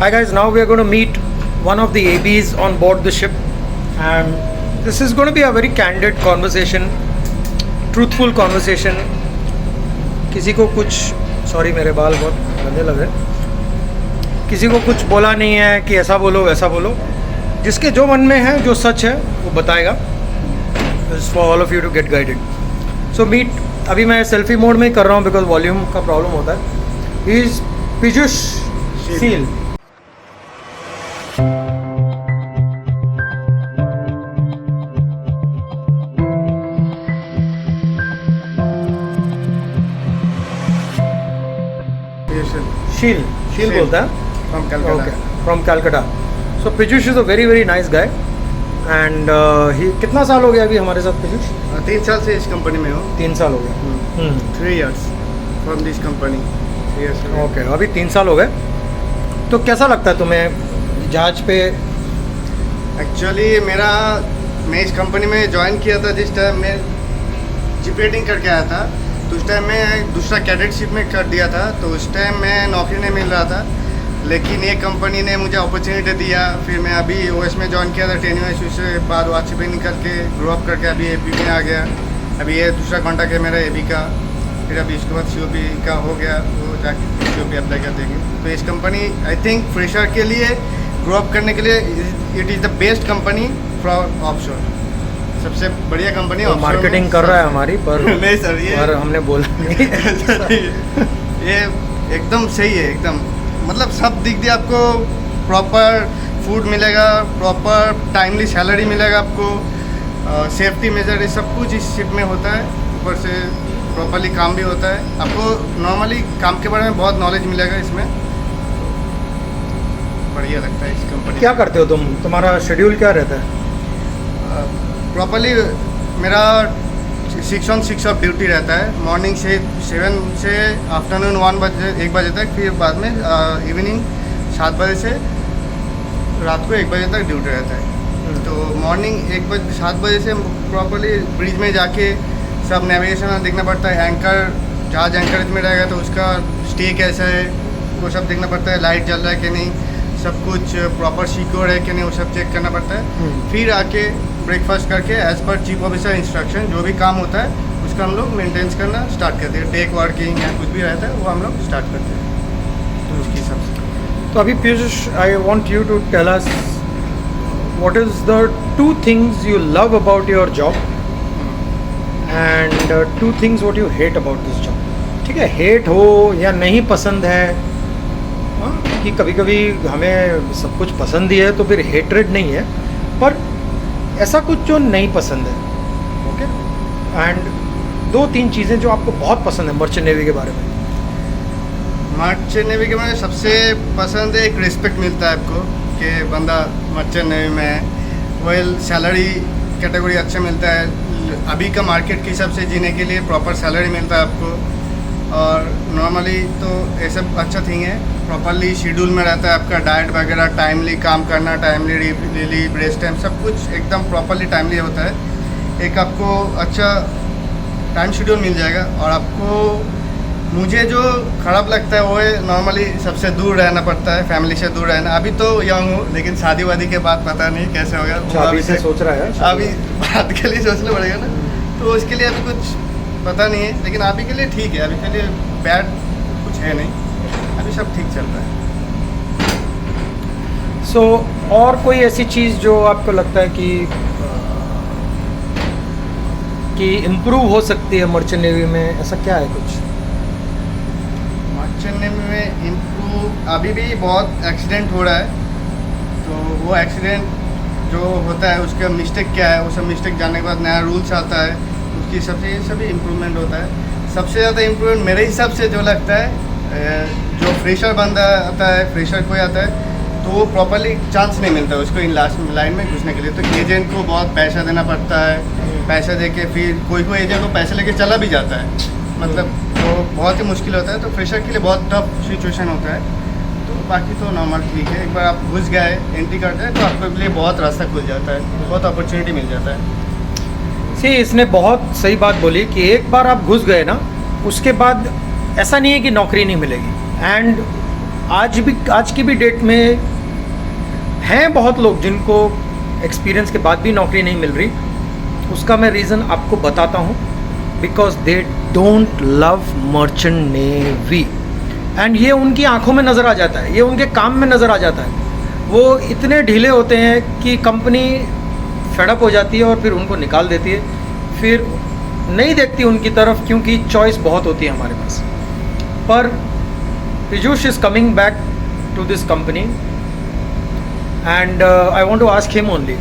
Hi guys, now we are going to meet one of the ABs on board the ship, and this is going to be a very candid conversation, truthful conversation. किसी को कुछ, sorry मेरे बाल बहुत गंदे लग रहे हैं, किसी को कुछ बोला नहीं है कि ऐसा बोलो वैसा बोलो, जिसके जो मन में है जो सच है वो बताएगा. This is for all of you to get guided. So meet, अभी मैं सेल्फी मोड में ही कर रहा हूँ बिकॉज वॉल्यूम का प्रॉब्लम होता है. He is Piyush seal. शील बोलता है. From Calcutta. Okay, from Calcutta. So Piyush is a very very nice guy, and he कितना साल हो गया अभी हमारे साथ पीयूष? 3 साल से इस कंपनी में हूँ. 3 साल हो गया. 3 years from this company. 3 years. Okay, अभी 3 साल हो गए. तो कैसा लगता है तुम्हें जहाज पे? एक्चुअली मैं इस कंपनी में ज्वाइन किया था जिस टाइम मैं जिप रेटिंग करके आया था. तो उस टाइम मैं दूसरा कैडेटशिप में कर दिया था. तो उस टाइम मैं नौकरी नहीं मिल रहा था, लेकिन ये कंपनी ने मुझे अपॉर्चुनिटी दिया. फिर मैं अभी ओएस में ज्वाइन किया था. ट्रेनिंग से बाद वाचिप रेटिंग करके ग्रो अप करके अभी एबी में आ गया. अभी ये दूसरा कॉन्ट्रैक्ट है मेरा एबी का. फिर अभी इसके बाद सीओपी का हो गया, वो जाके सीओपी अप्लाई कर देंगे. तो इस कंपनी आई थिंक फ्रेशर के लिए ग्रो अप करने के लिए it is the best company for offshore. सबसे बढ़िया कंपनी. तो मार्केटिंग कर रहा है हमारी पर नहीं सर, ये पर हमने बोला नहीं. ये एकदम सही है. एकदम मतलब सब दिख दिया आपको. प्रॉपर फूड मिलेगा, प्रॉपर टाइमली सैलरी मिलेगा आपको, सेफ्टी मेजर सब कुछ इस शिप में होता है. ऊपर से प्रॉपरली काम भी होता है. आपको नॉर्मली काम के बारे में बहुत नॉलेज मिलेगा इसमें. बढ़िया लगता है इस कंपनी. क्या करते हो तुम? तुम्हारा शेड्यूल क्या रहता है? प्रॉपरली मेरा 6 on 6 ऑफ ड्यूटी रहता है. मॉर्निंग से 7 से आफ्टरनून 1 बजे तक. फिर बाद में इवनिंग 7 बजे से रात को 1 बजे तक ड्यूटी रहता है. तो मॉर्निंग 7 बजे से प्रॉपरली ब्रिज में जाके सब नेविगेशन देखना पड़ता है. एंकर जहाज एंकरेज में रहेगा तो उसका स्टे कैसा है वो सब देखना पड़ता है. लाइट जल रहा है कि नहीं, सब कुछ प्रॉपर सिक्योर है कि नहीं, वो सब चेक करना पड़ता है. फिर आके ब्रेकफास्ट करके as per chief officer instruction जो भी काम होता है उसका हम लोग मेंटेनेंस करना स्टार्ट करते हैं. टेक वर्किंग या कुछ भी रहता है वो हम लोग स्टार्ट करते हैं. तो उसके हिसाब से तो अभी Piyush, I want you to tell us what is the 2 things you love about your job and 2 things what you hate about this job. ठीक है, हेट हो या नहीं पसंद है, हाँ, कि कभी कभी हमें सब कुछ पसंद ही है तो फिर हेटरेड नहीं है, पर ऐसा कुछ जो नहीं पसंद है. ओके, एंड 2-3 चीज़ें जो आपको बहुत पसंद है मर्चेंट नेवी के बारे में. मर्चेंट नेवी के बारे में सबसे पसंद है एक रिस्पेक्ट मिलता है आपको कि बंदा मर्चेंट नेवी में है. वेल सैलरी कैटेगरी अच्छा मिलता है. अभी का मार्केट के हिसाब से जीने के लिए प्रॉपर सैलरी मिलता है आपको. और नॉर्मली तो ये सब अच्छा थिंग है. प्रॉपरली शेड्यूल में रहता है आपका. डाइट वगैरह टाइमली काम करना, टाइमली रिलीव, रेस्ट टाइम सब कुछ एकदम प्रॉपरली टाइमली होता है. एक आपको अच्छा टाइम शेड्यूल मिल जाएगा. और आपको मुझे जो ख़राब लगता है वो है नॉर्मली सबसे दूर रहना पड़ता है, फैमिली से दूर रहना. अभी तो यंग हूँ, लेकिन शादी वादी के बाद पता नहीं कैसे होगा. अभी से सोच रहा है, अभी बात के लिए सोचना पड़ेगा ना. तो उसके लिए अभी कुछ पता नहीं है, लेकिन अभी के लिए ठीक है. अभी के लिए बैड कुछ है नहीं, अभी सब ठीक चल रहा है. सो और कोई ऐसी चीज़ जो आपको लगता है कि इम्प्रूव हो सकती है मर्चेंट नेवी में, ऐसा क्या है कुछ? मर्चेंट नेवी में इम्प्रूव अभी भी बहुत एक्सीडेंट हो रहा है. तो वो एक्सीडेंट जो होता है उसका मिस्टेक क्या है, वो सब मिस्टेक जानने के बाद नया रूल्स आता है, उसकी सबसे सभी इम्प्रूवमेंट होता है. सबसे ज़्यादा इम्प्रूवमेंट मेरे हिसाब से जो लगता है, जो फ्रेशर बंदा आता है, फ्रेशर कोई आता है तो वो प्रॉपरली चांस नहीं मिलता है उसको इन लास्ट लाइन में घुसने के लिए. तो एजेंट को बहुत पैसा देना पड़ता है. पैसा दे के फिर कोई एजेंट को पैसे लेके चला भी जाता है. मतलब तो बहुत ही मुश्किल होता है. तो फ्रेशर के लिए बहुत टफ सिचुएशन होता है. तो बाकी तो नॉर्मल ठीक है. एक बार आप घुस गए, एंट्री करते हैं तो आपके लिए बहुत रास्ता खुल जाता है, बहुत अपॉर्चुनिटी मिल जाता है. इसने बहुत सही बात बोली कि एक बार आप घुस गए ना, उसके बाद ऐसा नहीं है कि नौकरी नहीं मिलेगी. एंड आज की भी डेट में हैं बहुत लोग जिनको एक्सपीरियंस के बाद भी नौकरी नहीं मिल रही। उसका मैं रीज़न आपको बताता हूँ, because they don't love merchant navy. And ये उनकी आंखों में नज़र आ जाता है, ये उनके काम में नज़र आ जाता है। वो इतने ढीले होते हैं कि कंपनी फेडअप हो जाती है और फिर उनको निकाल देती है, फिर नहीं देखती उनकी तरफ, क्योंकि चॉइस बहुत होती है हमारे पास। पर Piyush is coming back to this company and I want to ask him only,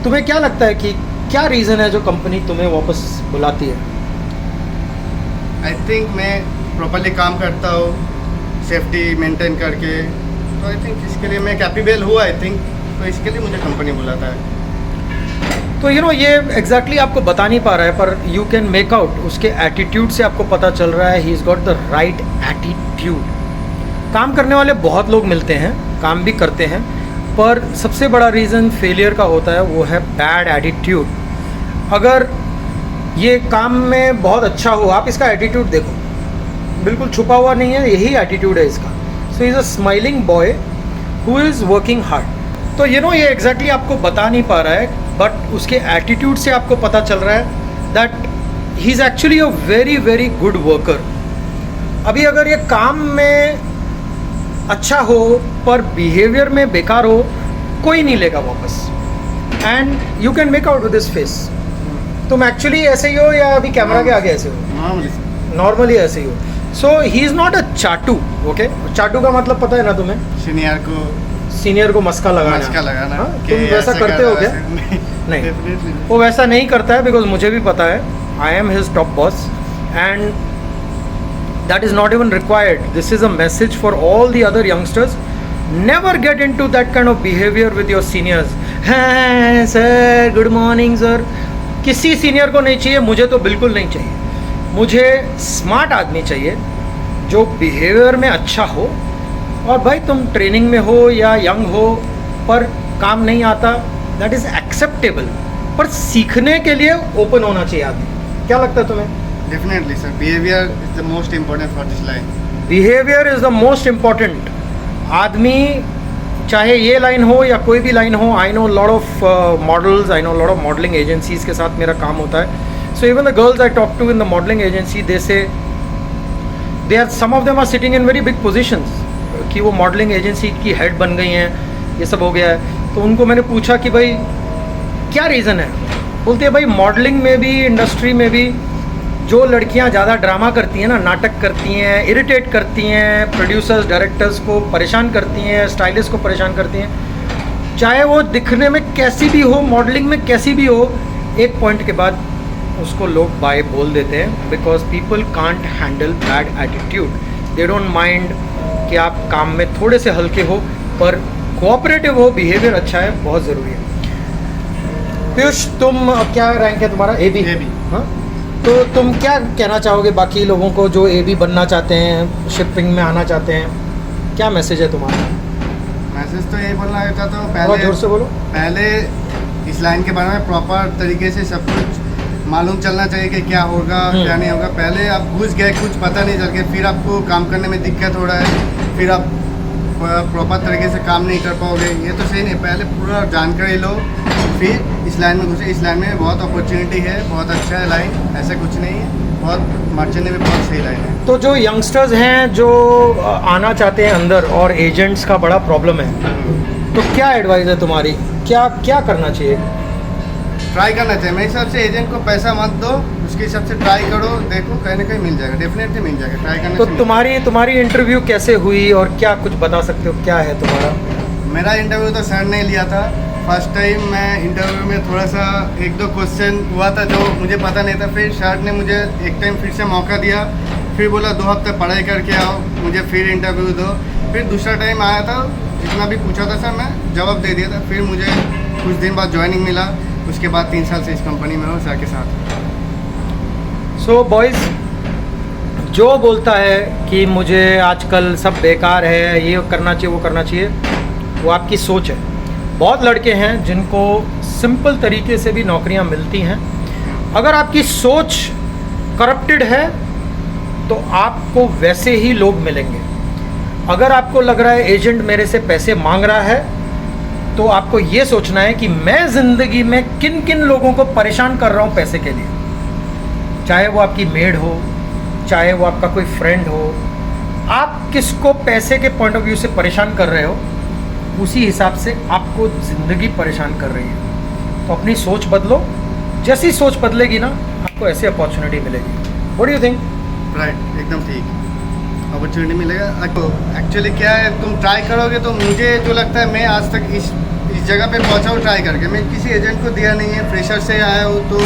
तुम्हें क्या लगता है कि क्या रीज़न है जो कंपनी तुम्हें वापस बुलाती है? आई थिंक मैं प्रॉपरली काम करता हूँ, सेफ्टी मेंटेन करके, तो आई थिंक इसके लिए मैं कैपेबल हुआ, आई थिंक, तो इसके लिए मुझे कंपनी बुलाता है। तो ये एग्जैक्टली आपको बता नहीं पा रहा है, पर यू कैन मेक आउट, उसके एटीट्यूड से आपको पता चल रहा है he is got the right attitude. काम करने वाले बहुत लोग मिलते हैं, काम भी करते हैं, पर सबसे बड़ा रीज़न फेलियर का होता है वो है बैड एटीट्यूड। अगर ये काम में बहुत अच्छा हो, आप इसका एटीट्यूड देखो, बिल्कुल छुपा हुआ नहीं है, यही एटीट्यूड है इसका। So is a smiling boy who is working hard. तो ये एग्जैक्टली आपको बता नहीं पा रहा है, बट उसके एटीट्यूड से आपको पता चल रहा है that he is actually a very very good worker. अभी अगर ये काम में अच्छा हो पर बिहेवियर में बेकार हो, कोई नहीं लेगा वापस। And you can make out with this face. तुम एक्चुअली ऐसे ही हो या अभी कैमरा के आगे ऐसे हो? नॉर्मली ऐसे ही हो। सो ही इज़ नॉट अ चाटू। ओके, चाटू का मतलब पता है ना तुम्हें? सीनियर को मस्का लगाना। हाँ? तुम वैसा करते हो क्या? नहीं, वो वैसा नहीं करता है, बिकॉज मुझे भी पता है, I am his top boss and that is not even required. This is a message for all the other youngsters, never get in to that kind of behaviour with your seniors. हैं sir, good morning sir, किसी senior को नहीं चाहिए, मुझे तो बिल्कुल नहीं चाहिए। मुझे स्मार्ट आदमी चाहिए जो बिहेवियर में अच्छा हो। और भाई तुम ट्रेनिंग में हो या यंग हो पर काम नहीं आता, दैट इज़ एक्सेप्टेबल, पर सीखने के लिए ओपन होना चाहिए आदमी। क्या लगता है तुम्हें? Definitely sir, behaviour is the most important for this line. Behaviour is the most important. आदमी चाहे ये लाइन हो या कोई भी लाइन हो, I know lot of models, I know lot of modelling agencies के साथ मेरा काम होता है। So even the girls I talk to in the modelling agency, they say they are, some of them are sitting in very big positions, कि वो modelling agency की head बन गई हैं, ये सब हो गया है। तो उनको मैंने पूछा कि भाई क्या रीज़न है? बोलते हैं भाई मॉडलिंग में भी, इंडस्ट्री में भी जो लड़कियां ज़्यादा ड्रामा करती हैं ना, नाटक करती हैं, इरिटेट करती हैं, प्रोड्यूसर्स डायरेक्टर्स को परेशान करती हैं, स्टाइलिस्ट को परेशान करती हैं, चाहे वो दिखने में कैसी भी हो, मॉडलिंग में कैसी भी हो, एक पॉइंट के बाद उसको लोग बाय बोल देते हैं, because people can't handle bad attitude. They don't mind कि आप काम में थोड़े से हल्के हो पर कोऑपरेटिव हो, बिहेवियर अच्छा है, बहुत ज़रूरी है। पीयूष, तुम क्या रैंक है तुम्हारा? AB। हाँ, तो तुम क्या कहना चाहोगे बाकी लोगों को जो AB बनना चाहते हैं, शिपिंग में आना चाहते हैं? क्या मैसेज है तुम्हारा? मैसेज तो यही बोलना चाहता हूँ, पहले जोर से बोलो। पहले इस लाइन के बारे में प्रॉपर तरीके से सब कुछ मालूम चलना चाहिए कि क्या होगा क्या नहीं होगा। पहले आप घुस गए, कुछ पता नहीं चल के, फिर आपको काम करने में दिक्कत हो रहा है, फिर आप प्रॉपर तरीके से काम नहीं कर पाओगे, ये तो सही नहीं। पहले पूरा जानकारी लो, फिर इस लाइन में घुसे। इस लाइन में बहुत अपॉर्चुनिटी है, बहुत अच्छा है लाइन, ऐसा कुछ नहीं है, बहुत मर्चेंट में बहुत सही लाइन है। तो जो यंगस्टर्स हैं जो आना चाहते हैं अंदर और एजेंट्स का बड़ा प्रॉब्लम है, तो क्या एडवाइस है तुम्हारी? क्या क्या करना चाहिए? ट्राई करना चाहिए मेरे हिसाब से। एजेंट को पैसा मत दो, उसके हिसाब से ट्राई करो, देखो कहीं ना कहीं मिल जाएगा, डेफिनेटली मिल जाएगा। ट्राई करने तो से तुम्हारी इंटरव्यू कैसे हुई और क्या कुछ बता सकते हो, क्या है तुम्हारा? मेरा इंटरव्यू तो सर ने लिया था। फर्स्ट टाइम मैं इंटरव्यू में थोड़ा सा 1-2 क्वेश्चन हुआ था जो मुझे पता नहीं था, फिर सर ने मुझे एक टाइम फिर से मौका दिया, फिर बोला 2 हफ्ते पढ़ाई करके आओ, मुझे फिर इंटरव्यू दो। फिर दूसरा टाइम आया था, जितना भी पूछा था सर, मैं जवाब दे दिया था। फिर मुझे कुछ दिन बाद ज्वाइनिंग मिला, उसके बाद 3 साल से इस कंपनी में हूँ सर के साथ। सो बॉयज़, जो बोलता है कि मुझे आजकल सब बेकार है, ये करना चाहिए वो करना चाहिए, वो आपकी सोच है। बहुत लड़के हैं जिनको सिंपल तरीके से भी नौकरियां मिलती हैं। अगर आपकी सोच करप्टेड है तो आपको वैसे ही लोग मिलेंगे। अगर आपको लग रहा है एजेंट मेरे से पैसे मांग रहा है, तो आपको ये सोचना है कि मैं ज़िंदगी में किन किन लोगों को परेशान कर रहा हूँ पैसे के लिए। चाहे वो आपकी मेड हो, चाहे वो आपका कोई फ्रेंड हो, आप किसको पैसे के पॉइंट ऑफ व्यू से परेशान कर रहे हो, उसी हिसाब से आपको ज़िंदगी परेशान कर रही है। तो अपनी सोच बदलो, जैसी सोच बदलेगी ना, आपको ऐसी अपॉर्चुनिटी मिलेगी। What do you think? Right, एकदम ठीक, अपॉर्चुनिटी मिलेगा। एक्चुअली क्या है, तुम ट्राई करोगे तो मुझे जो लगता है, मैं आज तक इस जगह पे पहुंचा हूँ ट्राई करके। मैं किसी एजेंट को दिया नहीं है, फ्रेशर से आया हूँ, तो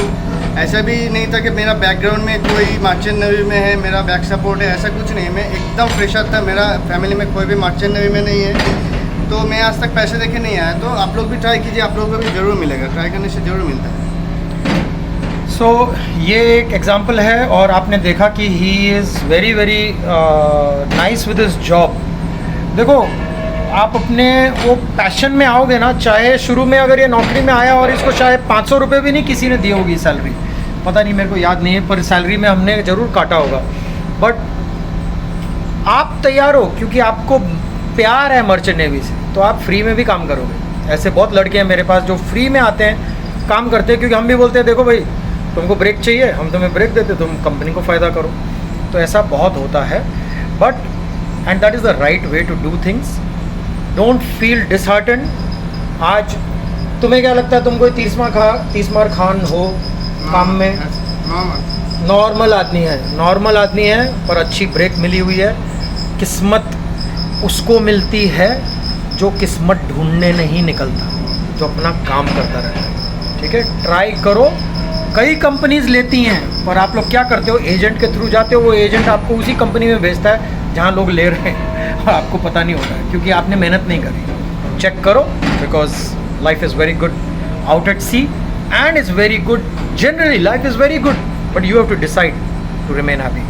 ऐसा भी नहीं था कि मेरा बैकग्राउंड में कोई मर्चेंट नेवी में है, मेरा बैक सपोर्ट है, ऐसा कुछ नहीं। मैं एकदम फ्रेशर था, मेरा फैमिली में कोई भी मर्चेंट नेवी में नहीं है, तो मैं आज तक पैसे देके नहीं आया। तो आप लोग भी ट्राई कीजिए, आप लोगों को भी ज़रूर मिलेगा, ट्राई करने से ज़रूर मिलता है। सो ये एक एग्जांपल है, और आपने देखा कि he is very very nice with his job. देखो, आप अपने वो पैशन में आओगे ना, चाहे शुरू में अगर ये नौकरी में आया और इसको शायद 500 रुपये भी नहीं किसी ने दी होगी सैलरी, पता नहीं, मेरे को याद नहीं है, पर सैलरी में हमने ज़रूर काटा होगा, बट आप तैयार हो क्योंकि आपको प्यार है मर्चेंट नेवी से, तो आप फ्री में भी काम करोगे। ऐसे बहुत लड़के हैं मेरे पास जो फ्री में आते हैं, काम करते हैं, क्योंकि हम भी बोलते हैं देखो भाई तुमको ब्रेक चाहिए, हम तुम्हें ब्रेक देते, तुम कंपनी को फ़ायदा करो। तो ऐसा बहुत होता है, but and that is the right way to do things. Don't feel dishearten. आज तुम्हें क्या लगता है, तुम कोई 30 मार खान हो काम में? नॉर्मल आदमी है, पर अच्छी ब्रेक मिली हुई है। किस्मत उसको मिलती है जो किस्मत ढूंढने नहीं निकलता, जो अपना काम करता रहता है। ठीक है, ट्राई करो। कई कंपनीज लेती हैं, पर आप लोग क्या करते हो, एजेंट के थ्रू जाते हो, वो एजेंट आपको उसी कंपनी में भेजता है जहाँ लोग ले रहे हैं, और आपको पता नहीं होता है क्योंकि आपने मेहनत नहीं करी। चेक करो, because life is very good out at sea and is very good generally, life is very good, but you have to decide to remain happy.